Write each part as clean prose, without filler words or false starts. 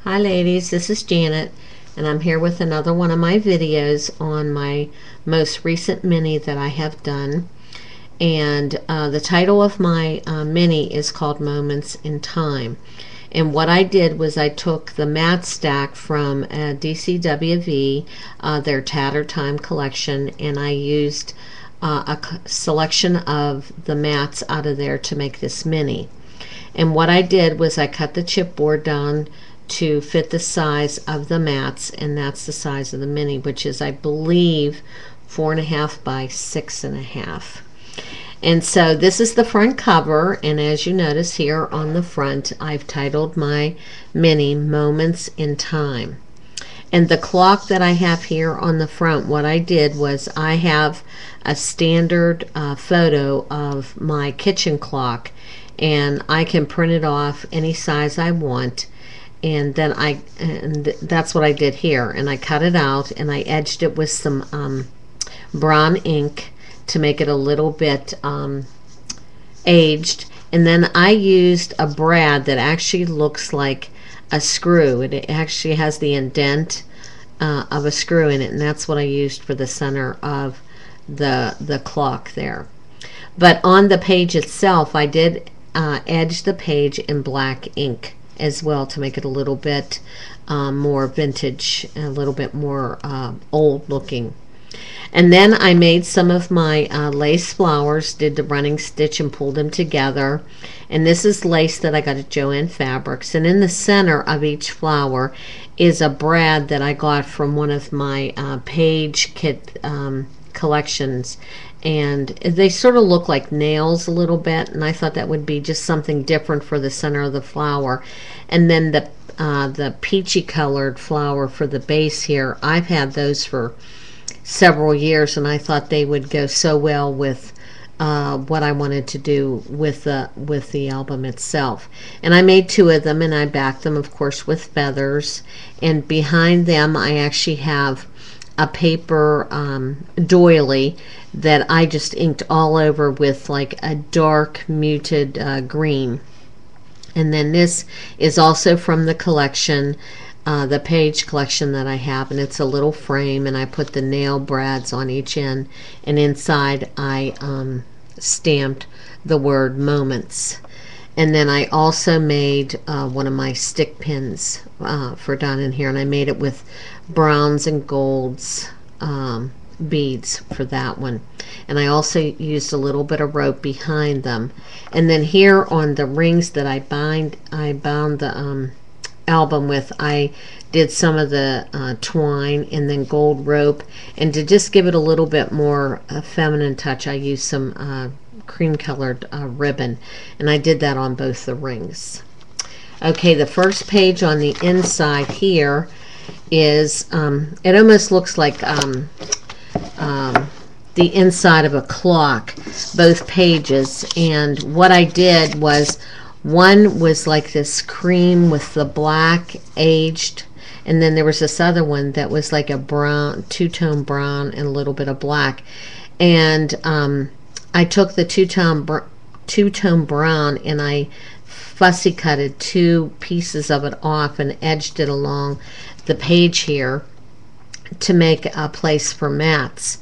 Hi ladies, this is Janet, and I'm here with another one of my videos on my most recent mini that I have done. And the title of my mini is called Moments in Time. And what I did was I took the mat stack from DCWV, their Tattered Time Collection, and I used a selection of the mats out of there to make this mini. And what I did was I cut the chipboard down to fit the size of the mats, and that's the size of the mini, which is, I believe, 4.5 by 6.5. And so this is the front cover, and as you notice here on the front, I've titled my mini Moments in Time. And the clock that I have here on the front, what I did was I have a standard photo of my kitchen clock, and I can print it off any size I want. And then that's what I did here, and I cut it out and I edged it with some brown ink to make it a little bit aged. And then I used a brad that actually looks like a screw. It actually has the indent of a screw in it, and that's what I used for the center of the clock there. But on the page itself, I did edge the page in black ink as well to make it a little bit more vintage, a little bit more old looking. And then I made some of my lace flowers, did the running stitch and pulled them together. And this is lace that I got at Joann Fabrics. And in the center of each flower is a brad that I got from one of my page kit collections. And they sort of look like nails a little bit, and I thought that would be just something different for the center of the flower. And then the peachy colored flower for the base here, I've had those for several years, and I thought they would go so well with what I wanted to do with the album itself. And I made two of them, and I backed them, of course, with feathers. And behind them, I actually have a paper doily that I just inked all over with like a dark muted green. And then this is also from the collection, the page collection that I have, and it's a little frame, and I put the nail brads on each end, and inside I stamped the word moments. And then I also made one of my stick pins for down in here, and I made it with browns and golds beads for that one. And I also used a little bit of rope behind them. And then here on the rings that I bound the album with, I did some of the twine and then gold rope. And to just give it a little bit more feminine touch, I used some cream colored ribbon, and I did that on both the rings. Okay, the first page on the inside here is it almost looks like the inside of a clock, both pages. And what I did was, one was like this cream with the black aged, and then there was this other one that was like a brown, two-tone brown and a little bit of black. And I took the two-tone brown and I fussy cutted two pieces of it off and edged it along the page here to make a place for mats.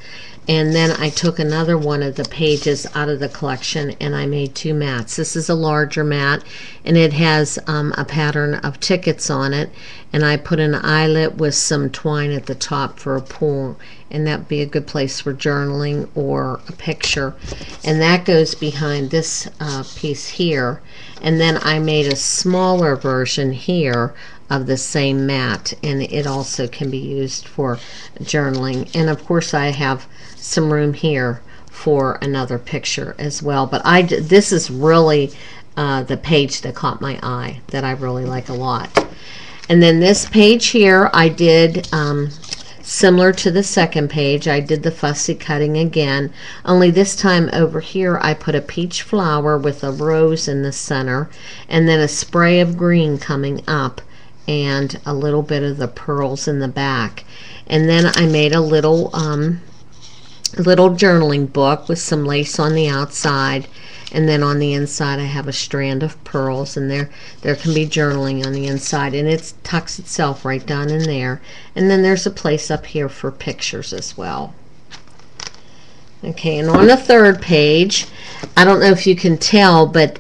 And then I took another one of the pages out of the collection and I made two mats. This is a larger mat, and it has a pattern of tickets on it, and I put an eyelet with some twine at the top for a pull, and that would be a good place for journaling or a picture. And that goes behind this piece here. And then I made a smaller version here of the same mat, and it also can be used for journaling. And of course I have some room here for another picture as well. But this is really the page that caught my eye, that I really like a lot. And then this page here, I did similar to the second page. I did the fussy cutting again, only this time over here I put a peach flower with a rose in the center, and then a spray of green coming up, and a little bit of the pearls in the back. And then I made a little journaling book with some lace on the outside, And then on the inside I have a strand of pearls, and there can be journaling on the inside, and it tucks itself right down in there. And then there's a place up here for pictures as well. Okay, and on the third page, I don't know if you can tell, but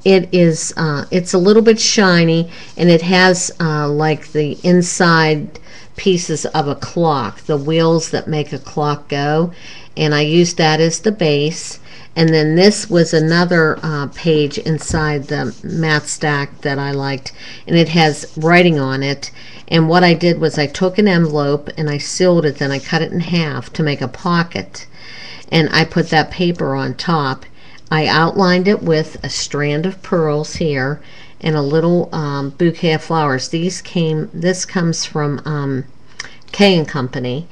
it's a little bit shiny, and it has like the inside pieces of a clock, the wheels that make a clock go, and I used that as the base. And then this was another page inside the mat stack that I liked, and it has writing on it. And what I did was I took an envelope and I sealed it, then I cut it in half to make a pocket, and I put that paper on top. I outlined it with a strand of pearls here and a little bouquet of flowers. This comes from K & Company.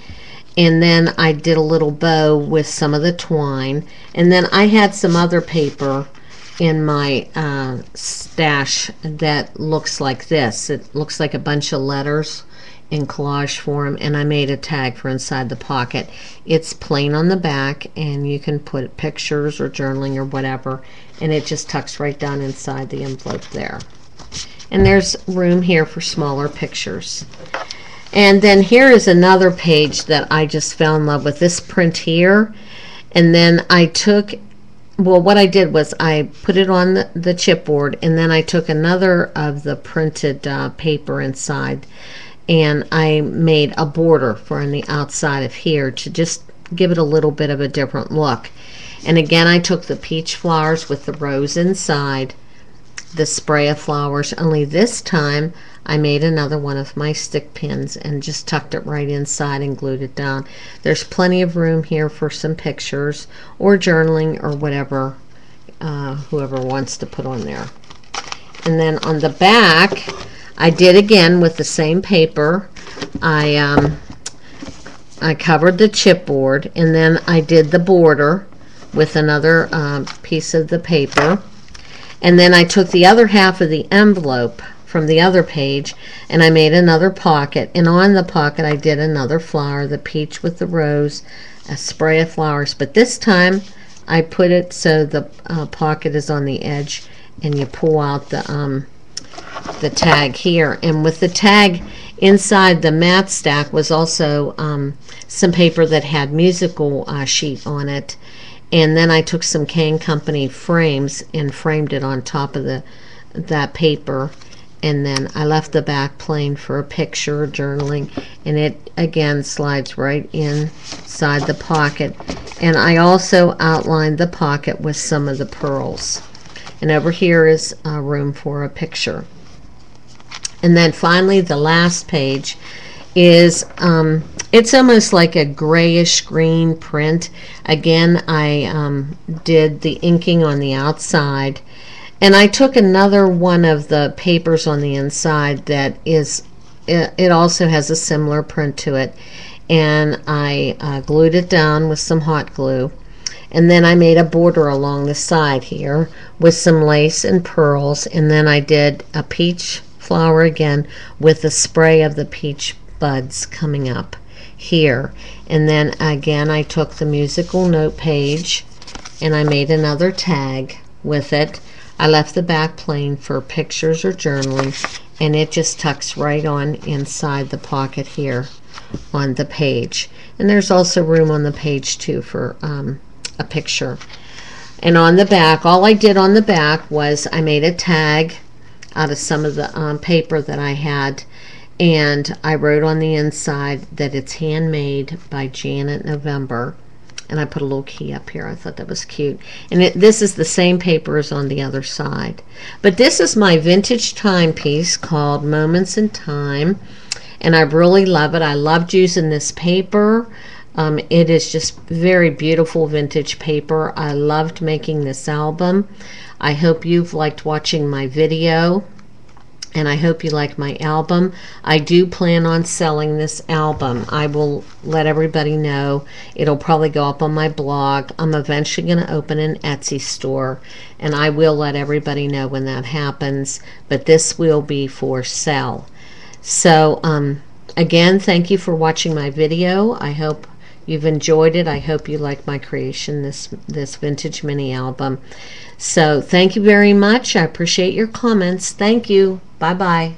And then I did a little bow with some of the twine. And then I had some other paper in my stash that looks like this. It looks like a bunch of letters in collage form, and I made a tag for inside the pocket. It's plain on the back, and you can put pictures or journaling or whatever, and it just tucks right down inside the envelope there. And there's room here for smaller pictures. And then here is another page that I just fell in love with, this print here. And then I took, well, what I did was I put it on the chipboard, and then I took another of the printed paper inside, and I made a border for on the outside of here to just give it a little bit of a different look. And again, I took the peach flowers with the rose inside, the spray of flowers, only this time I made another one of my stick pins and just tucked it right inside and glued it down. There's plenty of room here for some pictures or journaling or whatever whoever wants to put on there. And then on the back, I did again with the same paper. I covered the chipboard, and then I did the border with another piece of the paper. And then I took the other half of the envelope from the other page, and I made another pocket. And on the pocket I did another flower, the peach with the rose, a spray of flowers. But this time I put it so the pocket is on the edge, and you pull out the tag here. And with the tag inside the mat stack was also some paper that had musical sheet on it. And then I took some K & Company frames and framed it on top of that paper. And then I left the back plain for a picture or journaling. And it again slides right inside the pocket. And I also outlined the pocket with some of the pearls. And over here is room for a picture. And then finally the last page is it's almost like a grayish green print. Again, I did the inking on the outside, and I took another one of the papers on the inside that is, it also has a similar print to it, and I glued it down with some hot glue. And then I made a border along the side here with some lace and pearls, and then I did a peach flower again with the spray of the peach buds coming up here. And then again I took the musical note page and I made another tag with it. I left the back plain for pictures or journaling, and it just tucks right on inside the pocket here on the page. And there's also room on the page too for a picture. And on the back, all I did on the back was I made a tag out of some of the paper that I had, and I wrote on the inside that it's handmade by Janet November, and I put a little key up here. I thought that was cute. And this is the same paper as on the other side. But this is my vintage timepiece called Moments in Time, and I really love it. I loved using this paper. It is just very beautiful vintage paper. I loved making this album. I hope you've liked watching my video, and I hope you like my album. I do plan on selling this album. I will let everybody know. It'll probably go up on my blog. I'm eventually going to open an Etsy store, and I will let everybody know when that happens, but this will be for sale. So again, thank you for watching my video. I hope you've enjoyed it. I hope you like my creation, this vintage mini album. So thank you very much. I appreciate your comments. Thank you. Bye bye.